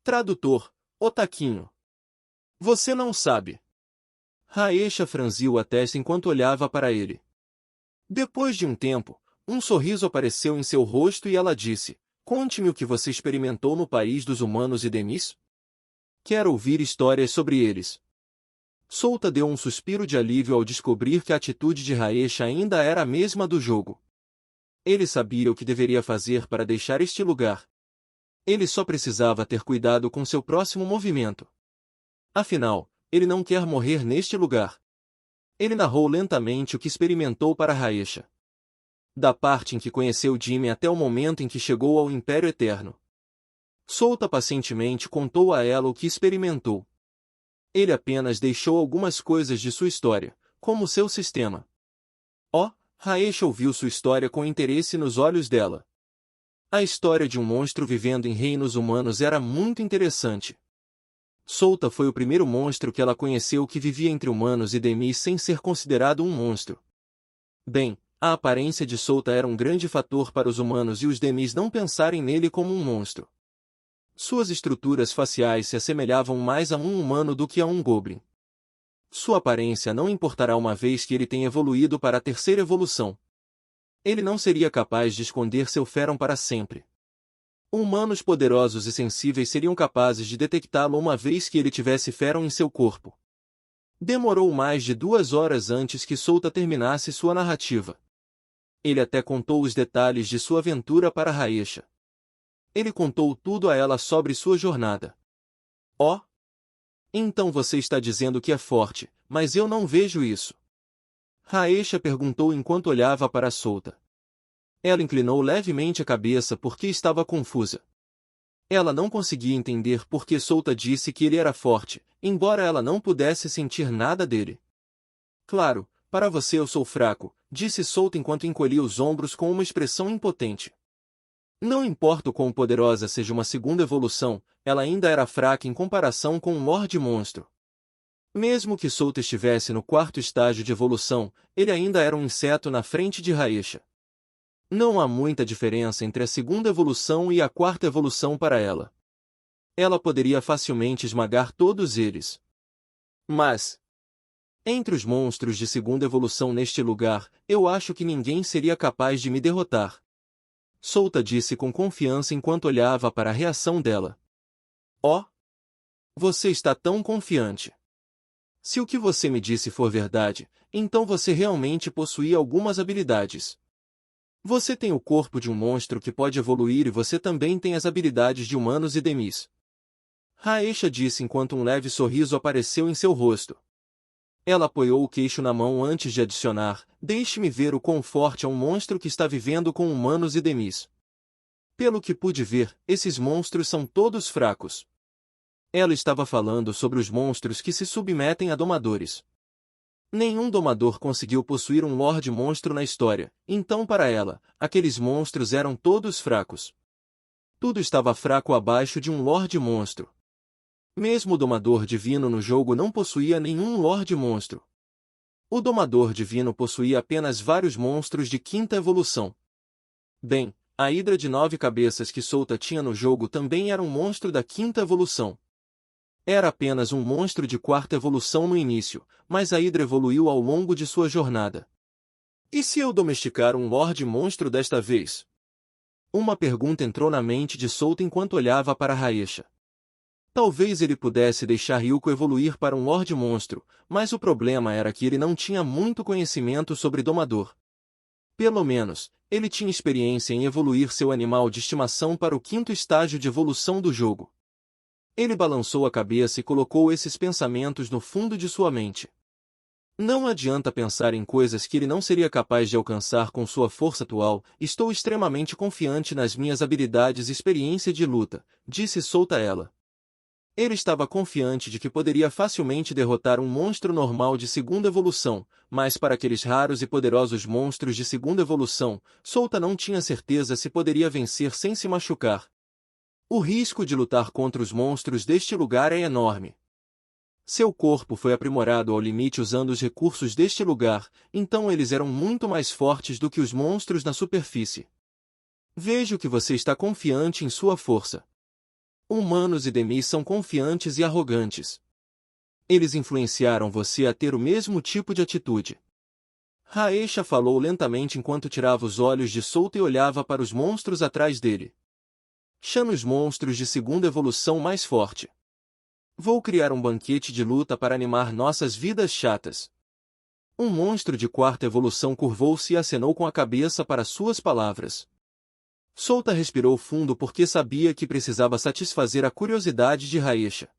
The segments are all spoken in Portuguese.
Tradutor, Otaquinho. Você não sabe. Raesha franziu a testa enquanto olhava para ele. Depois de um tempo, um sorriso apareceu em seu rosto e ela disse, conte-me o que você experimentou no país dos humanos e Demis. Quero ouvir histórias sobre eles. Souta deu um suspiro de alívio ao descobrir que a atitude de Raesha ainda era a mesma do jogo. Ele sabia o que deveria fazer para deixar este lugar. Ele só precisava ter cuidado com seu próximo movimento. Afinal, ele não quer morrer neste lugar. Ele narrou lentamente o que experimentou para Raesha. Da parte em que conheceu Jimmy até o momento em que chegou ao Império Eterno. Souta pacientemente contou a ela o que experimentou. Ele apenas deixou algumas coisas de sua história, como seu sistema. Raesha ouviu sua história com interesse nos olhos dela. A história de um monstro vivendo em reinos humanos era muito interessante. Souta foi o primeiro monstro que ela conheceu que vivia entre humanos e Demis sem ser considerado um monstro. Bem, a aparência de Souta era um grande fator para os humanos e os Demis não pensarem nele como um monstro. Suas estruturas faciais se assemelhavam mais a um humano do que a um goblin. Sua aparência não importará uma vez que ele tenha evoluído para a terceira evolução. Ele não seria capaz de esconder seu Feron para sempre. Humanos poderosos e sensíveis seriam capazes de detectá-lo uma vez que ele tivesse Feron em seu corpo. Demorou mais de 2 horas antes que Souta terminasse sua narrativa. Ele até contou os detalhes de sua aventura para Raesha. Ele contou tudo a ela sobre sua jornada. Então você está dizendo que é forte, mas eu não vejo isso. Raesha perguntou enquanto olhava para Souta. Ela inclinou levemente a cabeça porque estava confusa. Ela não conseguia entender por que Souta disse que ele era forte, embora ela não pudesse sentir nada dele. Claro, para você eu sou fraco, disse Souta enquanto encolhia os ombros com uma expressão impotente. Não importa o quão poderosa seja uma segunda evolução, ela ainda era fraca em comparação com um Lorde Monstro. Mesmo que Souta estivesse no 4º estágio de evolução, ele ainda era um inseto na frente de Raesha. Não há muita diferença entre a segunda evolução e a 4ª evolução para ela. Ela poderia facilmente esmagar todos eles. Mas, entre os monstros de segunda evolução neste lugar, eu acho que ninguém seria capaz de me derrotar. Souta disse com confiança enquanto olhava para a reação dela. Você está tão confiante. Se o que você me disse for verdade, então você realmente possui algumas habilidades. Você tem o corpo de um monstro que pode evoluir e você também tem as habilidades de humanos e Demis. Raesha disse enquanto um leve sorriso apareceu em seu rosto. Ela apoiou o queixo na mão antes de adicionar, deixe-me ver o quão forte é um monstro que está vivendo com humanos e Demis. Pelo que pude ver, esses monstros são todos fracos. Ela estava falando sobre os monstros que se submetem a domadores. Nenhum domador conseguiu possuir um Lorde Monstro na história, então para ela, aqueles monstros eram todos fracos. Tudo estava fraco abaixo de um Lorde Monstro. Mesmo o Domador Divino no jogo não possuía nenhum Lorde Monstro. O Domador Divino possuía apenas vários monstros de 5ª evolução. Bem, a Hidra de 9 cabeças que Souta tinha no jogo também era um monstro da 5ª evolução. Era apenas um monstro de 4ª evolução no início, mas a Hidra evoluiu ao longo de sua jornada. E se eu domesticar um Lorde Monstro desta vez? Uma pergunta entrou na mente de Souta enquanto olhava para Raesha. Talvez ele pudesse deixar Ryuko evoluir para um Lorde Monstro, mas o problema era que ele não tinha muito conhecimento sobre Domador. Pelo menos, ele tinha experiência em evoluir seu animal de estimação para o 5º estágio de evolução do jogo. Ele balançou a cabeça e colocou esses pensamentos no fundo de sua mente. Não adianta pensar em coisas que ele não seria capaz de alcançar com sua força atual. Estou extremamente confiante nas minhas habilidades e experiência de luta, disse Souta a ela. Ele estava confiante de que poderia facilmente derrotar um monstro normal de segunda evolução, mas para aqueles raros e poderosos monstros de segunda evolução, Souta não tinha certeza se poderia vencer sem se machucar. O risco de lutar contra os monstros deste lugar é enorme. Seu corpo foi aprimorado ao limite usando os recursos deste lugar, então eles eram muito mais fortes do que os monstros na superfície. Vejo que você está confiante em sua força. Humanos e Demis são confiantes e arrogantes. Eles influenciaram você a ter o mesmo tipo de atitude. Raesha falou lentamente enquanto tirava os olhos de Souta e olhava para os monstros atrás dele. Chame os monstros de segunda evolução mais forte. Vou criar um banquete de luta para animar nossas vidas chatas. Um monstro de quarta evolução curvou-se e acenou com a cabeça para suas palavras. Souta respirou fundo porque sabia que precisava satisfazer a curiosidade de Raesha.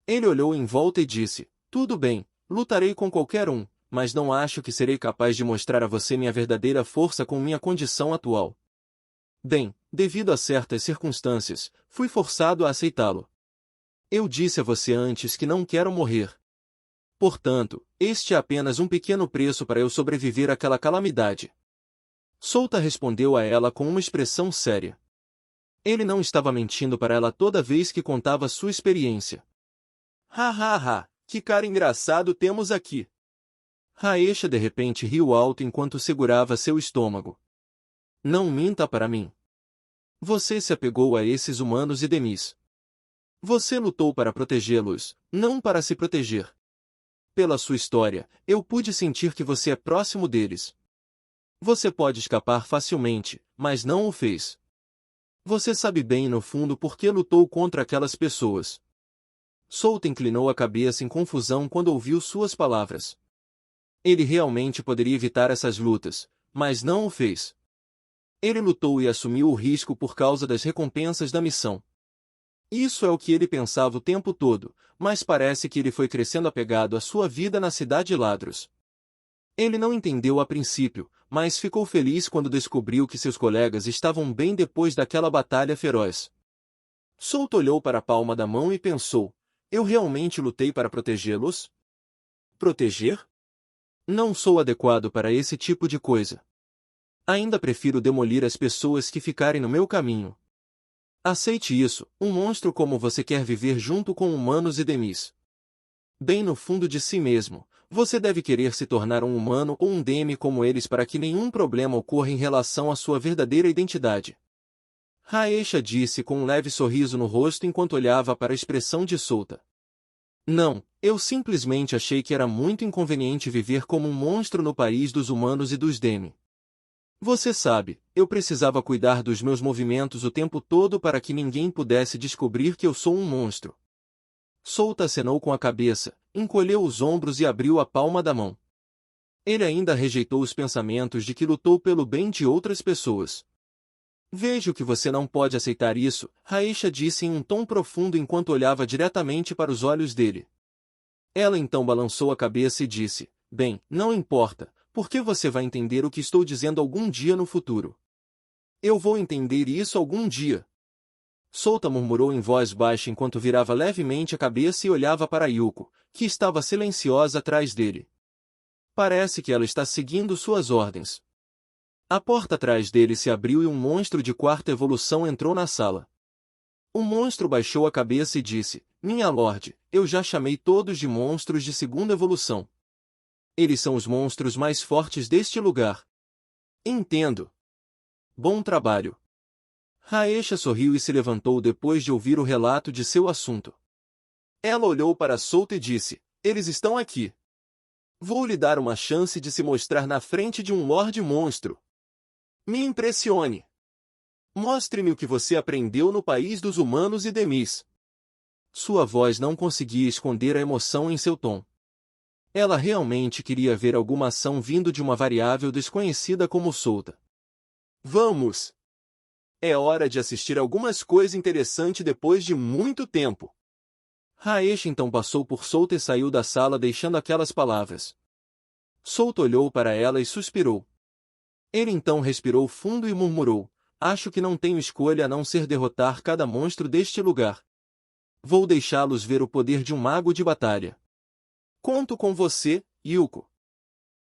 Ele olhou em volta e disse, tudo bem, lutarei com qualquer um, mas não acho que serei capaz de mostrar a você minha verdadeira força com minha condição atual. Bem, devido a certas circunstâncias, fui forçado a aceitá-lo. Eu disse a você antes que não quero morrer. Portanto, este é apenas um pequeno preço para eu sobreviver àquela calamidade. Souta respondeu a ela com uma expressão séria. Ele não estava mentindo para ela toda vez que contava sua experiência. Que cara engraçado temos aqui. Raesha de repente riu alto enquanto segurava seu estômago. Não minta para mim. Você se apegou a esses humanos e Demis. Você lutou para protegê-los, não para se proteger. Pela sua história, eu pude sentir que você é próximo deles. Você pode escapar facilmente, mas não o fez. Você sabe bem no fundo por que lutou contra aquelas pessoas. Souta inclinou a cabeça em confusão quando ouviu suas palavras. Ele realmente poderia evitar essas lutas, mas não o fez. Ele lutou e assumiu o risco por causa das recompensas da missão. Isso é o que ele pensava o tempo todo, mas parece que ele foi crescendo apegado à sua vida na cidade Ladros. Ele não entendeu a princípio, mas ficou feliz quando descobriu que seus colegas estavam bem depois daquela batalha feroz. Souta olhou para a palma da mão e pensou, eu realmente lutei para protegê-los? Proteger? Não sou adequado para esse tipo de coisa. Ainda prefiro demolir as pessoas que ficarem no meu caminho. Aceite isso, um monstro como você quer viver junto com humanos e Demis. Bem no fundo de si mesmo, você deve querer se tornar um humano ou um Demi como eles para que nenhum problema ocorra em relação à sua verdadeira identidade. Raesha disse com um leve sorriso no rosto enquanto olhava para a expressão de Souta. Não, eu simplesmente achei que era muito inconveniente viver como um monstro no país dos humanos e dos Demi. Você sabe, eu precisava cuidar dos meus movimentos o tempo todo para que ninguém pudesse descobrir que eu sou um monstro. Souta acenou com a cabeça, encolheu os ombros e abriu a palma da mão. Ele ainda rejeitou os pensamentos de que lutou pelo bem de outras pessoas. Vejo que você não pode aceitar isso, Raesha disse em um tom profundo enquanto olhava diretamente para os olhos dele. Ela então balançou a cabeça e disse, bem, não importa, porque você vai entender o que estou dizendo algum dia no futuro. Eu vou entender isso algum dia. Souta murmurou em voz baixa enquanto virava levemente a cabeça e olhava para Yuko, que estava silenciosa atrás dele. Parece que ela está seguindo suas ordens. A porta atrás dele se abriu e um monstro de quarta evolução entrou na sala. O monstro baixou a cabeça e disse, minha lorde, eu já chamei todos de monstros de segunda evolução. Eles são os monstros mais fortes deste lugar. Entendo. Bom trabalho. Raesha sorriu e se levantou depois de ouvir o relato de seu assunto. Ela olhou para Souta e disse, eles estão aqui. Vou lhe dar uma chance de se mostrar na frente de um Lorde Monstro. Me impressione. Mostre-me o que você aprendeu no país dos humanos e Demis. Sua voz não conseguia esconder a emoção em seu tom. Ela realmente queria ver alguma ação vindo de uma variável desconhecida como Souta. Vamos! É hora de assistir algumas coisas interessantes depois de muito tempo. Raesha então passou por Souta e saiu da sala deixando aquelas palavras. Souta olhou para ela e suspirou. Ele então respirou fundo e murmurou, acho que não tenho escolha a não ser derrotar cada monstro deste lugar. Vou deixá-los ver o poder de um mago de batalha. Conto com você, Yuko.